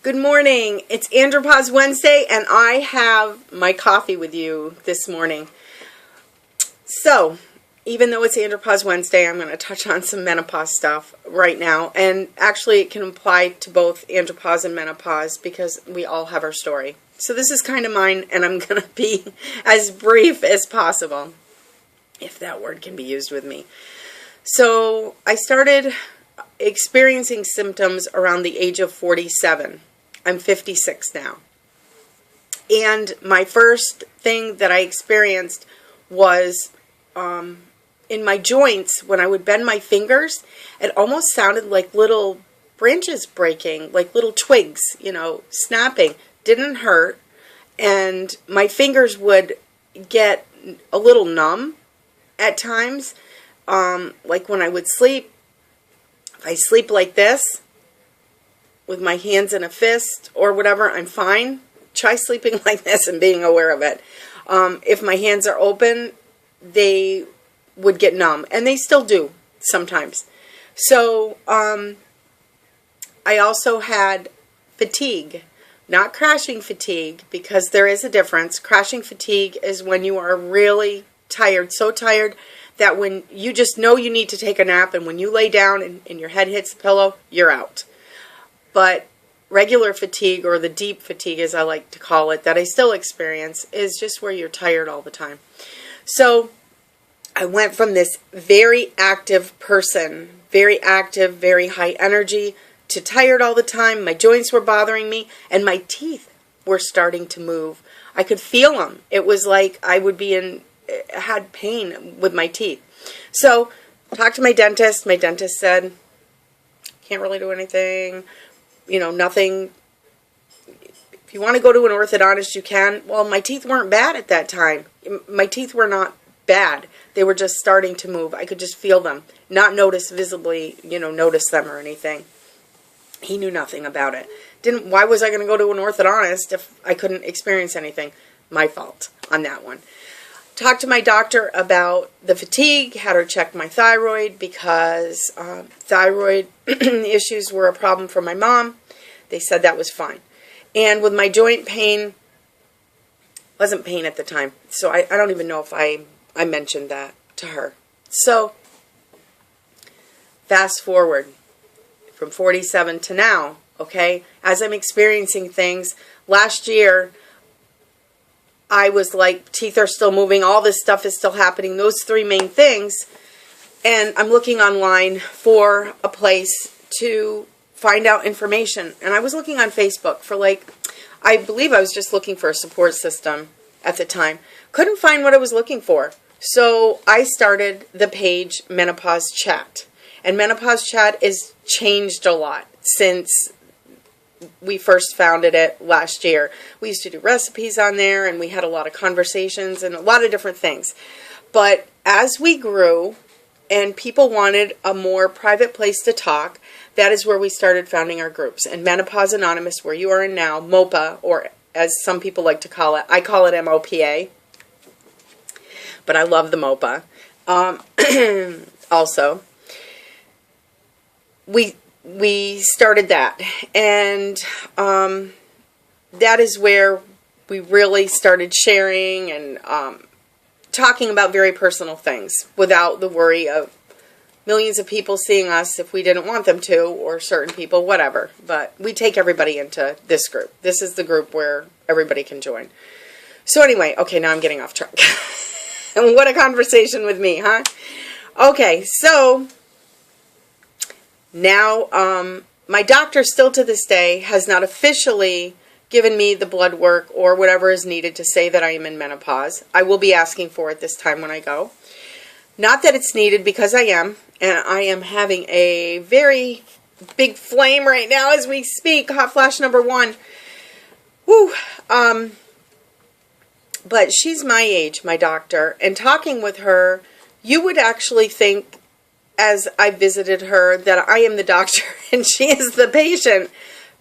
Good morning. It's Menopause Wednesday, and I have my coffee with you this morning. So, even though it's Menopause Wednesday, I'm going to touch on some menopause stuff right now. And actually, it can apply to both andropause and menopause because we all have our story. So this is kind of mine, and I'm going to be as brief as possible, if that word can be used with me. So, I started experiencing symptoms around the age of 47. I'm 56 now. And my first thing that I experienced was in my joints, when I would bend my fingers, it almost sounded like little branches breaking, like little twigs, snapping. Didn't hurt. And my fingers would get a little numb at times. Like when I would sleep, if I sleep like this, with my hands in a fist or whatever, I'm fine. Try sleeping like this and being aware of it. If my hands are open, they would get numb. And they still do sometimes. So, I also had fatigue. Not crashing fatigue, because there is a difference. Crashing fatigue is when you are really tired, so tired that when you just know you need to take a nap, and when you lay down and your head hits the pillow, you're out. But regular fatigue, or the deep fatigue as I like to call it, that I still experience, is just where you're tired all the time. So I went from this very active person, very active, very high energy, to tired all the time. My joints were bothering me, and my teeth were starting to move. I could feel them. It was like I would had pain with my teeth. So I talked to my dentist. My dentist said, can't really do anything. Nothing. If you want to go to an orthodontist, you can. Well, my teeth weren't bad at that time. My teeth were not bad. They were just starting to move. I could just feel them. Not notice visibly, notice them or anything. He knew nothing about it. Why was I going to go to an orthodontist if I couldn't experience anything? My fault on that one. Talked to my doctor about the fatigue, had her check my thyroid because thyroid issues were a problem for my mom. They said that was fine. And with my joint pain, wasn't pain at the time, so I don't even know if I mentioned that to her. So, fast forward from 47 to now, okay, as I'm experiencing things, last year, I was like, teeth are still moving, all this stuff is still happening, those three main things, and I'm looking online for a place to find out information. And I was looking on Facebook for I believe I was just looking for a support system at the time. Couldn't find what I was looking for. So I started the page Menopause Chat. And Menopause Chat has changed a lot since we first founded it last year. We used to do recipes on there, and we had a lot of conversations and a lot of different things. But as we grew and people wanted a more private place to talk, that is where we started founding our groups. And Menopause Anonymous, where you are in now, MOPA, or as some people like to call it, I call it MOPA, but I love the MOPA. Also, we started that, and that is where we really started sharing and talking about very personal things without the worry of millions of people seeing us if we didn't want them to, or certain people, whatever. But we take everybody into this group. This is the group where everybody can join. So anyway, okay, now I'm getting off track. And what a conversation with me, huh? Okay, so now, my doctor still to this day has not officially given me the blood work or whatever is needed to say that I am in menopause. I will be asking for it this time when I go. Not that it's needed, because I am, and I am having a very big flame right now as we speak. Hot flash number 1. Woo. But she's my age, my doctor, and talking with her, you would actually think, as I visited her, that I am the doctor and she is the patient,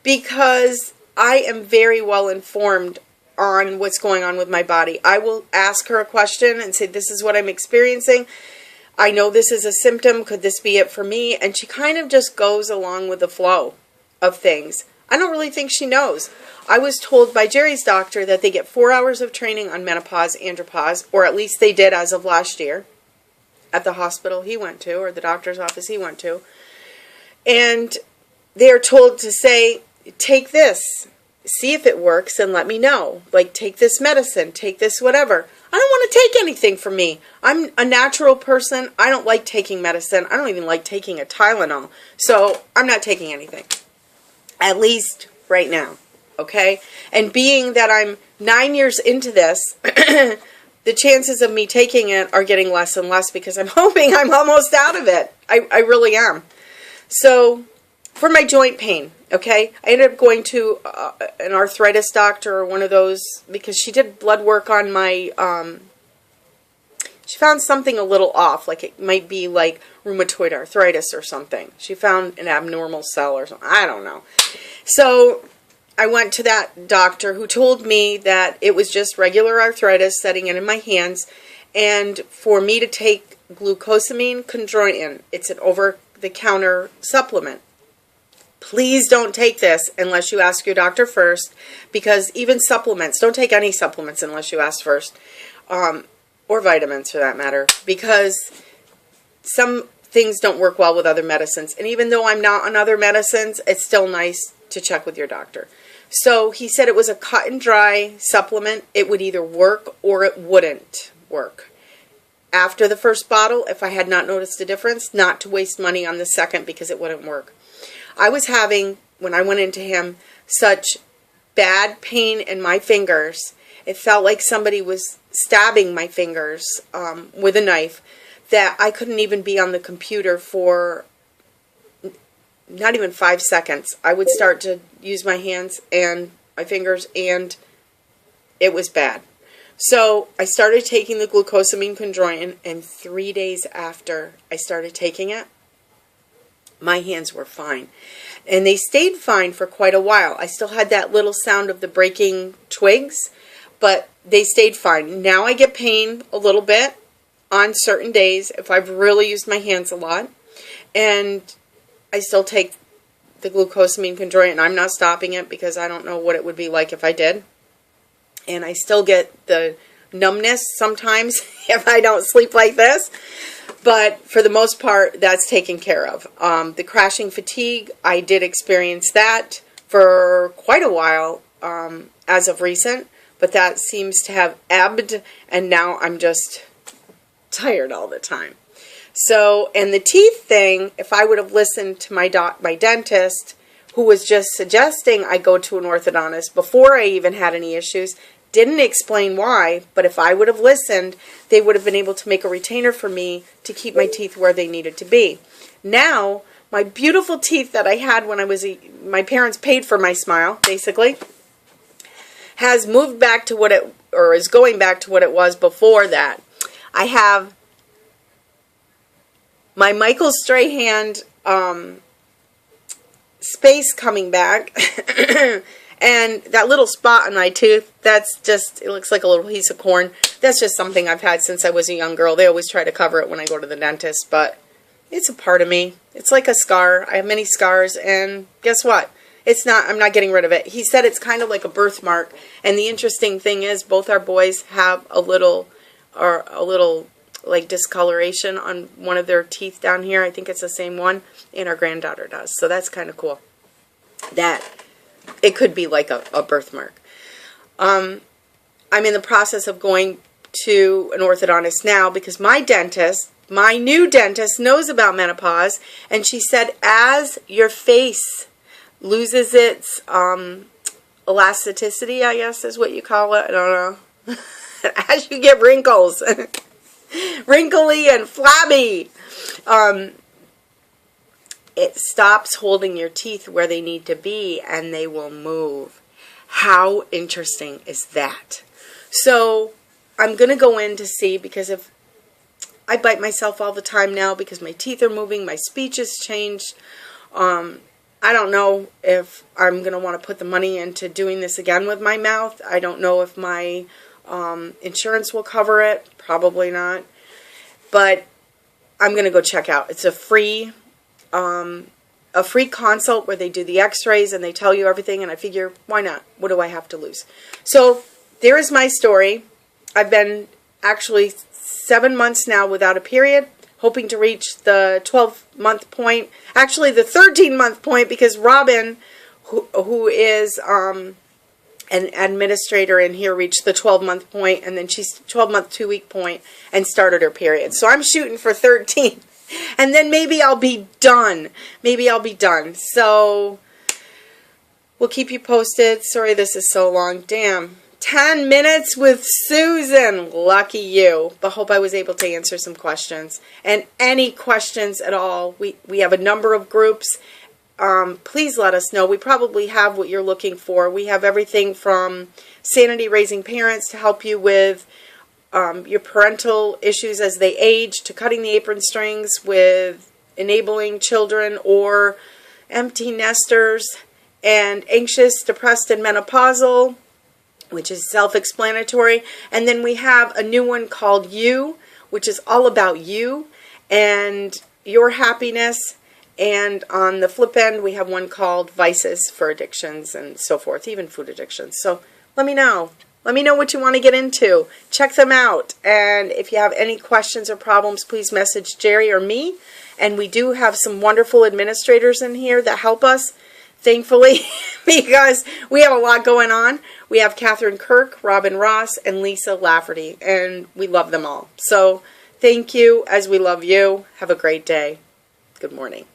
because I am very well informed on what's going on with my body. I will ask her a question and say, this is what I'm experiencing. I know this is a symptom. Could this be it for me? And she kind of just goes along with the flow of things. I don't really think she knows. I was told by Jerry's doctor that they get 4 hours of training on menopause, andropause, or at least they did as of last year at the hospital he went to, or the doctor's office he went to. And they're told to say, take this, see if it works, and let me know. Like, take this medicine, take this whatever. I don't want to take anything from me. I'm a natural person. I don't like taking medicine. I don't even like taking a Tylenol. So I'm not taking anything. At least right now. Okay? And being that I'm 9 years into this, the chances of me taking it are getting less and less because I'm hoping I'm almost out of it. I really am. So, for my joint pain, okay, I ended up going to an arthritis doctor or one of those because she did blood work on my, she found something a little off, like it might be like rheumatoid arthritis or something. She found an abnormal cell or something. I don't know. So, I went to that doctor who told me that it was just regular arthritis setting in my hands, and for me to take glucosamine chondroitin. It's an over-the-counter supplement. Please don't take this unless you ask your doctor first, because even supplements, don't take any supplements unless you ask first, or vitamins for that matter, because some things don't work well with other medicines. And even though I'm not on other medicines, it's still nice to check with your doctor. So he said it was a cut and dry supplement. It would either work or it wouldn't work. After the first bottle, if I had not noticed a difference, not to waste money on the second because it wouldn't work. I was having, when I went into him, such bad pain in my fingers. It felt like somebody was stabbing my fingers with a knife, that I couldn't even be on the computer for not even 5 seconds. I would start to use my hands and my fingers, and it was bad. So I started taking the glucosamine chondroitin, and 3 days after I started taking it, my hands were fine. And they stayed fine for quite a while. I still had that little sound of the breaking twigs, but they stayed fine. Now I get pain a little bit on certain days if I've really used my hands a lot. And I still take the glucosamine chondroitin. I'm not stopping it because I don't know what it would be like if I did. And I still get the numbness sometimes if I don't sleep like this. But for the most part, that's taken care of. The crashing fatigue, I did experience that for quite a while as of recent. But that seems to have ebbed, and now I'm just tired all the time. So, and the teeth thing, if I would have listened to my dentist, who was just suggesting I go to an orthodontist before I even had any issues, didn't explain why, but if I would have listened, they would have been able to make a retainer for me to keep my teeth where they needed to be. Now, my beautiful teeth that I had when I was, my parents paid for my smile, basically, has moved back to what it, or is going back to what it was before that. I have my Michael Strahan space coming back, and that little spot on my tooth, that's just, it looks like a little piece of corn. That's just something I've had since I was a young girl. They always try to cover it when I go to the dentist, but it's a part of me. It's like a scar. I have many scars, and guess what? It's not, I'm not getting rid of it. He said it's kind of like a birthmark, and the interesting thing is both our boys have a little like discoloration on one of their teeth down here. I think it's the same one, and our granddaughter does. So that's kind of cool. That it could be like a birthmark. I'm in the process of going to an orthodontist now because my dentist, my new dentist, knows about menopause, and she said as your face loses its elasticity, I guess is what you call it. I don't know. As you get wrinkles. Wrinkly and flabby. It stops holding your teeth where they need to be, and they will move. How interesting is that? So I'm going to go in to see, because if I bite myself all the time now because my teeth are moving, my speech has changed. I don't know if I'm going to want to put the money into doing this again with my mouth. I don't know if my insurance will cover it. Probably not. But I'm going to go check out. It's a free a free consult where they do the x-rays and they tell you everything, and I figure, why not? What do I have to lose? So there is my story. I've been actually 7 months now without a period, hoping to reach the 12-month point, actually the 13-month point, because Robin, who is an administrator in here, reached the 12-month point, and then she's 12-month 2-week point and started her period. So I'm shooting for 13. And then maybe I'll be done. Maybe I'll be done. So we'll keep you posted. Sorry this is so long. Damn. 10 minutes with Susan. Lucky you. But hope I was able to answer some questions. And any questions at all, we have a number of groups. Please let us know. We probably have what you're looking for. We have everything from sanity raising parents to help you with your parental issues as they age, to cutting the apron strings with enabling children or empty nesters, and anxious, depressed, and menopausal, which is self-explanatory. And then we have a new one called You, which is all about you and your happiness. And on the flip end, we have one called Vices for addictions and so forth, even food addictions. So let me know. Let me know what you want to get into. Check them out. And if you have any questions or problems, please message Jerry or me. And we do have some wonderful administrators in here that help us, thankfully, because we have a lot going on. We have Catherine Kirk, Robin Ross, and Lisa Lafferty. And we love them all. So thank you as we love you. Have a great day. Good morning.